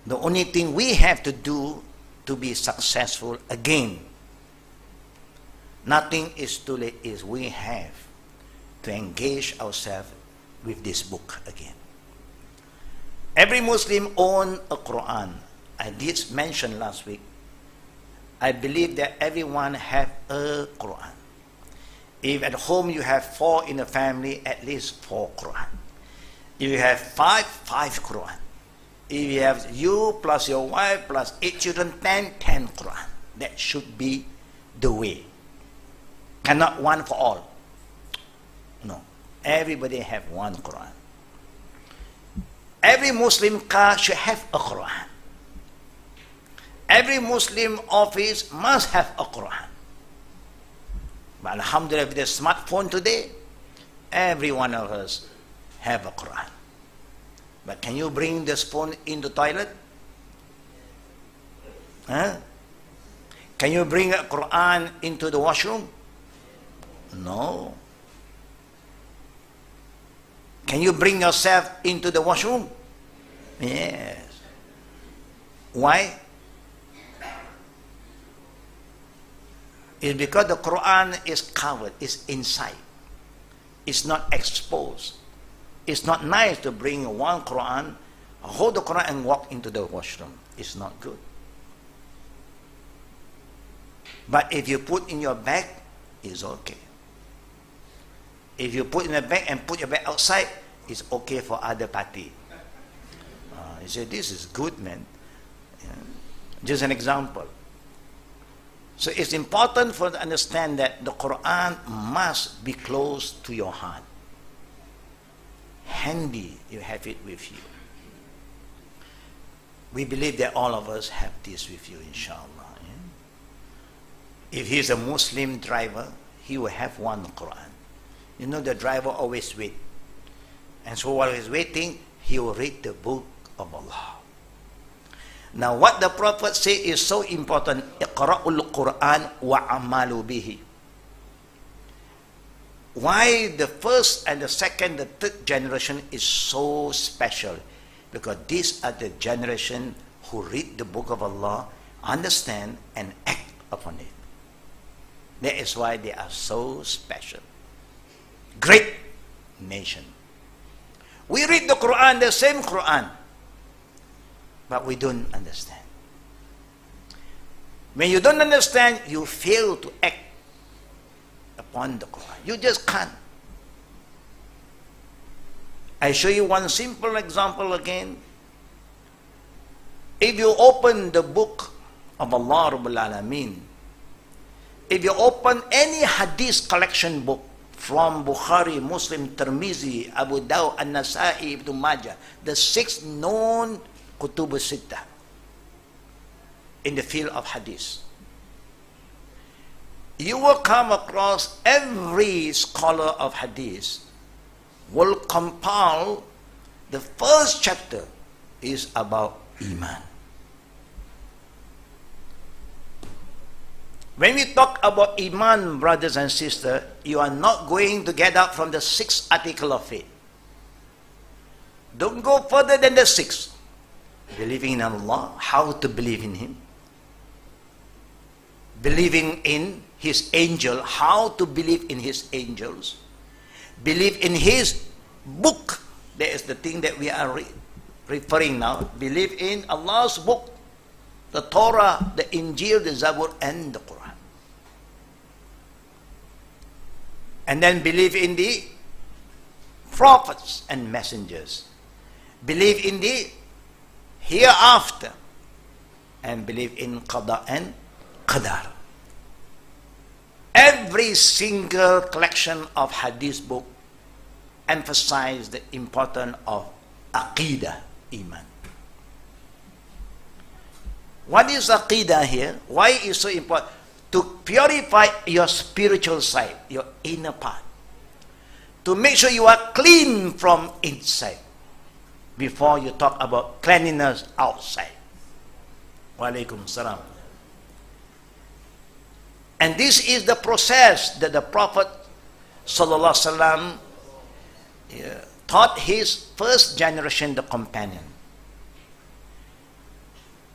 The only thing we have to do to be successful again, nothing is too late, is we have to engage ourselves with this book again. Every Muslim owns a Quran. I did mention last week, I believe that everyone have a Quran. If at home you have 4 in the family, at least 4 Quran. If you have 5 Quran. If you have you plus your wife plus 8 children, 10 Quran. That should be the way. Cannot one for all. No. Everybody have one Quran. Every Muslim car should have a Quran. Every Muslim office must have a Quran. But alhamdulillah, with the smartphone today, every one of us have a Quran. But can you bring this phone in the toilet? Huh? Can you bring a Quran into the washroom? No. Can you bring yourself into the washroom? Yes. Why? It's because the Quran is covered, it's inside. It's not exposed. It's not nice to bring one Quran, hold the Quran and walk into the washroom. It's not good. But if you put in your bag, it's okay. If you put in a bag and put your bag outside, it's okay for other party. You say, this is good, man. Yeah. Just an example. So it's important for you to understand that the Quran must be close to your heart. Handy, you have it with you. We believe that all of us have this with you, inshallah. Yeah? If he's a Muslim driver, he will have one Quran. You know, the driver always waits. And so while he's waiting, he will read the book of Allah. Now what the Prophet said is so important. Iqra'ul Quran wa amalu bihi. Why the first and the second, the third generation is so special? Because these are the generation who read the book of Allah, understand and act upon it. That is why they are so special. Great nation. We read the Quran, the same Quran, but we don't understand. When you don't understand, you fail to act upon the Quran. You just can't. I show you one simple example again. If you open the book of Allah Rabbul Alameen, if you open any hadith collection book from Bukhari, Muslim, Tirmizi, Abu Dawud, An-Nasa'i, Ibn Majah, the 6 known Kutub al-Sittah in the field of hadith, you will come across every scholar of hadith will compile the first chapter is about Iman. When we talk about Iman, brothers and sisters, you are not going to get out from the 6th article of faith. Don't go further than the 6th. Believing in Allah, how to believe in Him. Believing in His angel, how to believe in His angels. Believe in His book. That is the thing that we are referring now. Believe in Allah's book, the Torah, the Injil, the Zabur, and the Quran. And then believe in the prophets and messengers. Believe in the hereafter. And believe in Qada and Qadar. Every single collection of hadith book emphasize the importance of Aqidah, Iman. What is Aqidah here? Why is it so important? To purify your spiritual side, your inner part. To make sure you are clean from inside before you talk about cleanliness outside. Wa alaikum salam. And this is the process that the Prophet sallallahu alaihi wasallam taught his first generation, the companion.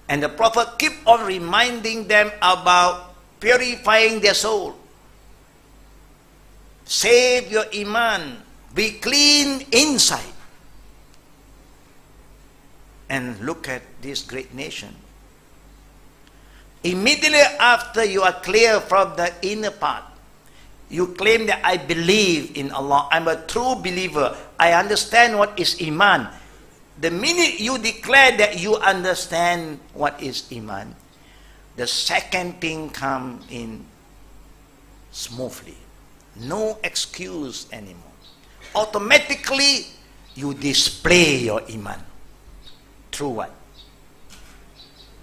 And the Prophet keep on reminding them about purifying their soul. Save your iman. Be clean inside. And look at this great nation. Immediately after you are clear from the inner part, you claim that I believe in Allah. I'm a true believer. I understand what is iman. The minute you declare that you understand what is iman, the second thing comes in smoothly. No excuse anymore. Automatically, you display your iman. Through what?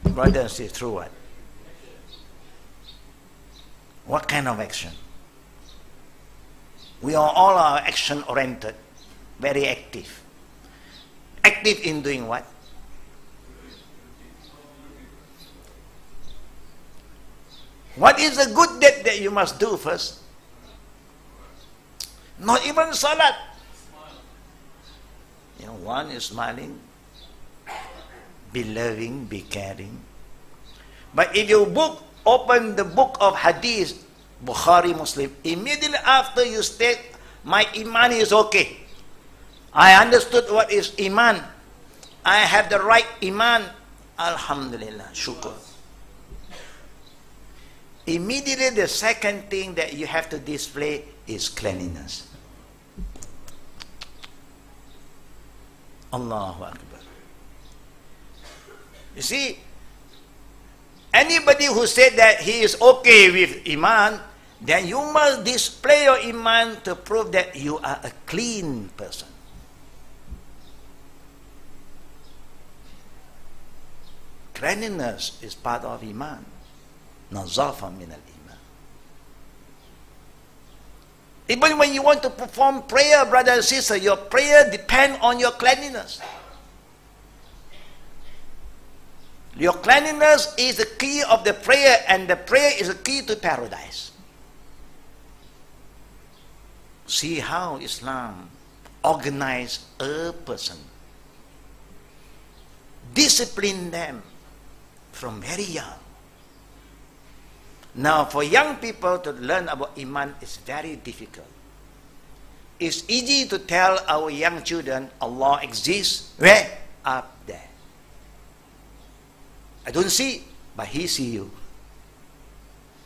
Brother and sister, through what? What kind of action? We are all action-oriented, very active. Active in doing what? What is the good deed that you must do first? Not even salat. You know, one is smiling, be loving, be caring. But if you open the book of Hadith, Bukhari, Muslim, immediately after you state, my iman is okay. I understood what is iman. I have the right iman. Alhamdulillah, shukr. Immediately the second thing that you have to display is cleanliness. Allahu Akbar. You see, anybody who said that he is okay with iman, then you must display your iman to prove that you are a clean person. Cleanliness is part of iman. Nazafa min al-iman. Even when you want to perform prayer, brother and sister, your prayer depends on your cleanliness. Your cleanliness is the key of the prayer, and the prayer is the key to paradise. See how Islam organized a person, discipline them from very young. Now, for young people to learn about iman is very difficult. It's easy to tell our young children Allah exists. Where? Up there. I don't see, but He see you.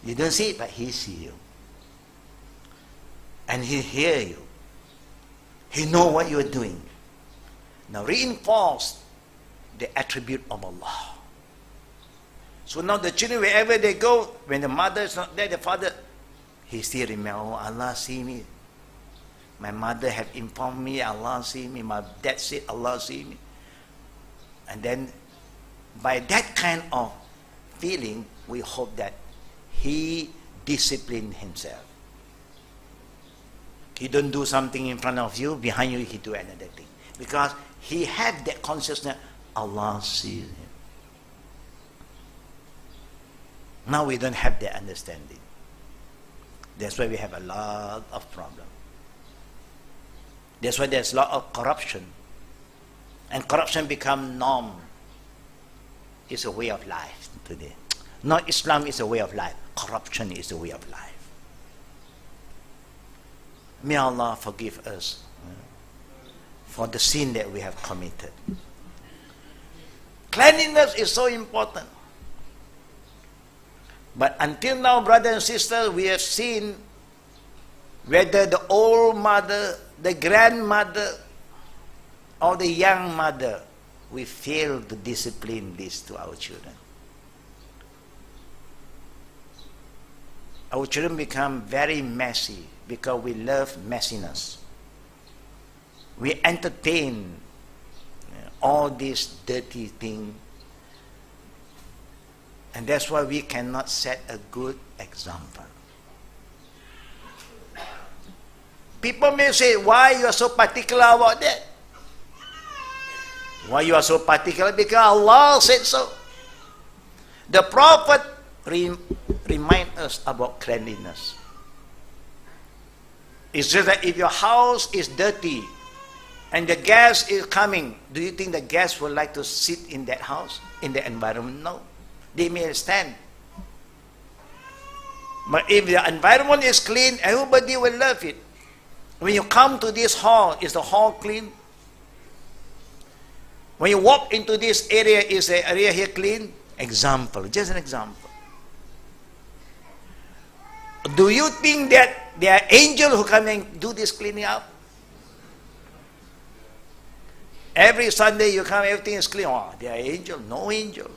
You don't see, but He see you. And He hear you. He know what you are doing. Now reinforce the attribute of Allah. So now the children, wherever they go, when the mother is not there, the father, he still remember, oh, Allah see me. My mother have informed me, Allah see me. My dad said, Allah see me. And then, by that kind of feeling, we hope that he disciplined himself. He don't do something in front of you, behind you he do another thing. Because he had that consciousness, Allah sees him. Now we don't have that understanding. That's why we have a lot of problems. That's why there's a lot of corruption. And corruption become norm. It's a way of life today. Not Islam is a way of life. Corruption is a way of life. May Allah forgive us for the sin that we have committed. Cleanliness is so important. But until now, brothers and sisters, we have seen whether the old mother, the grandmother, or the young mother, we fail to discipline this to our children. Our children become very messy because we love messiness. We entertain all these dirty things. And that's why we cannot set a good example. People may say, why you are so particular about that? Why you are so particular? Because Allah said so. The Prophet remind us about cleanliness. It's just that if your house is dirty and the guest is coming, do you think the guest would like to sit in that house, in that environment? No. They may stand. But if the environment is clean, everybody will love it. When you come to this hall, is the hall clean? When you walk into this area, is the area here clean? Example, just an example. Do you think that there are angels who come and do this cleaning up? Every Sunday you come, everything is clean. Oh, there are angels? No angels.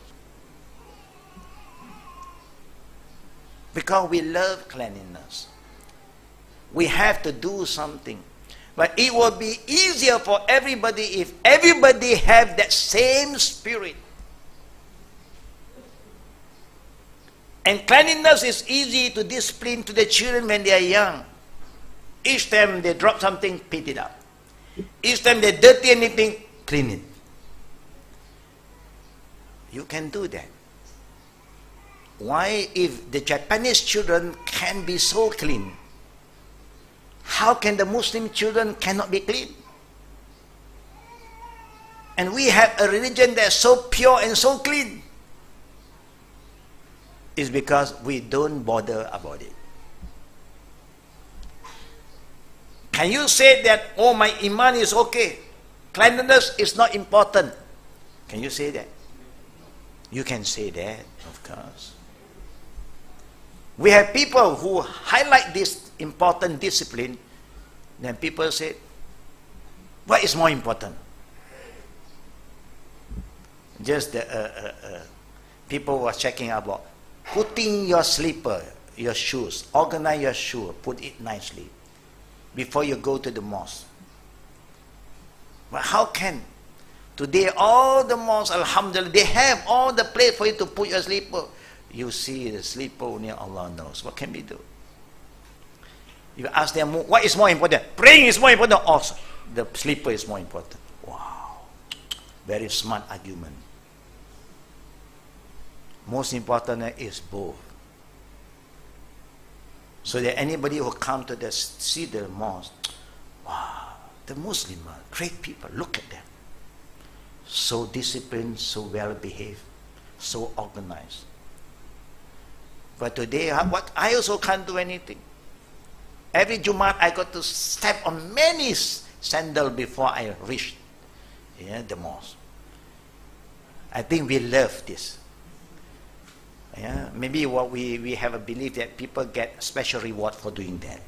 Because we love cleanliness. We have to do something. But it will be easier for everybody if everybody have that same spirit. And cleanliness is easy to discipline to the children when they are young. Each time they drop something, pick it up. Each time they dirty anything, clean it. You can do that. Why, if the Japanese children can be so clean, how can the Muslim children cannot be clean? And we have a religion that's so pure and so clean. It's because we don't bother about it. Can you say that, oh, my iman is okay, cleanliness is not important? Can you say that? You can say that, of course. We have people who highlight this important discipline, then people say, what is more important? Just people were checking about putting your slipper, your shoes, organize your shoe, put it nicely before you go to the mosque. But how can? Today all the mosques, alhamdulillah, they have all the place for you to put your slipper. You see the slipper only Allah knows. What can we do? You ask them, what is more important? Praying is more important. Also, the slipper is more important. Wow. Very smart argument. Most important is both. So that anybody who come to see the mosque, wow, the Muslim are great people. Look at them. So disciplined, so well behaved, so organized. But today, what I also can't do anything. Every Jumat, I got to step on many sandals before I reach the mosque. I think we love this. Maybe what we have a belief that people get special reward for doing that.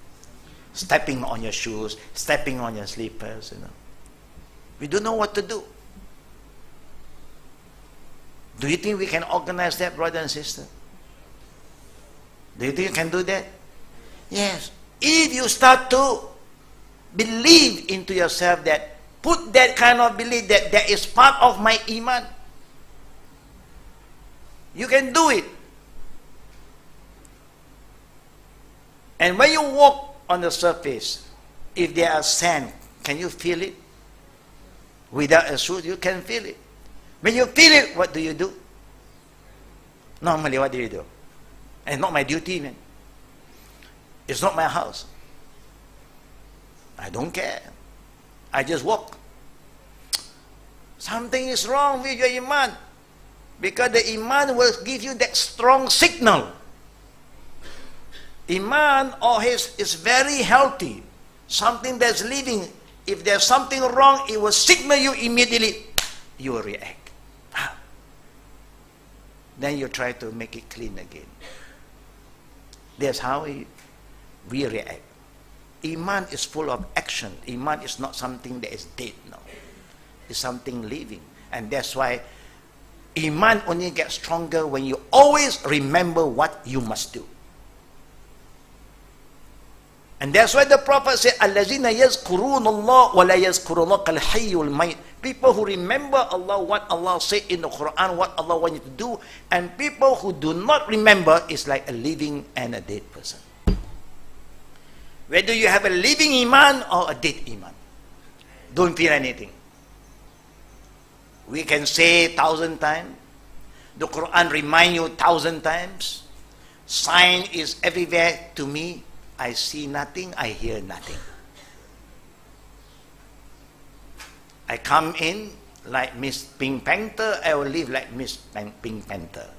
Stepping on your shoes, stepping on your slippers, We don't know what to do. Do you think we can organize that, brother and sister? Do you think you can do that? Yes. If you start to believe into yourself that, put that kind of belief that that is part of my iman, you can do it. And when you walk on the surface, if there are sand, can you feel it? Without a shoe, you can feel it. When you feel it, what do you do? Normally, what do you do? And it's not my duty, man. It's not my house. I don't care. I just walk. Something is wrong with your iman. Because the iman will give you that strong signal. Iman is very healthy. Something that's living. If there's something wrong, it will signal you immediately. You will react. Then you try to make it clean again. That's how we react. Iman is full of action. Iman is not something that is dead, no. It's something living. And that's why Iman only gets stronger when you always remember what you must do. And that's why the Prophet said, "Allazina yazkurun Allah wa la yazkurun al-hayyul mayyit." People who remember Allah, what Allah said in the Quran, what Allah wants you to do, and people who do not remember is like a living and a dead person. Whether you have a living iman or a dead iman, don't feel anything. We can say 1,000 times. The Quran remind you 1,000 times. Sign is everywhere to me. I see nothing, I hear nothing. I come in like Miss Pink Panther, I will leave like Miss Pink Panther.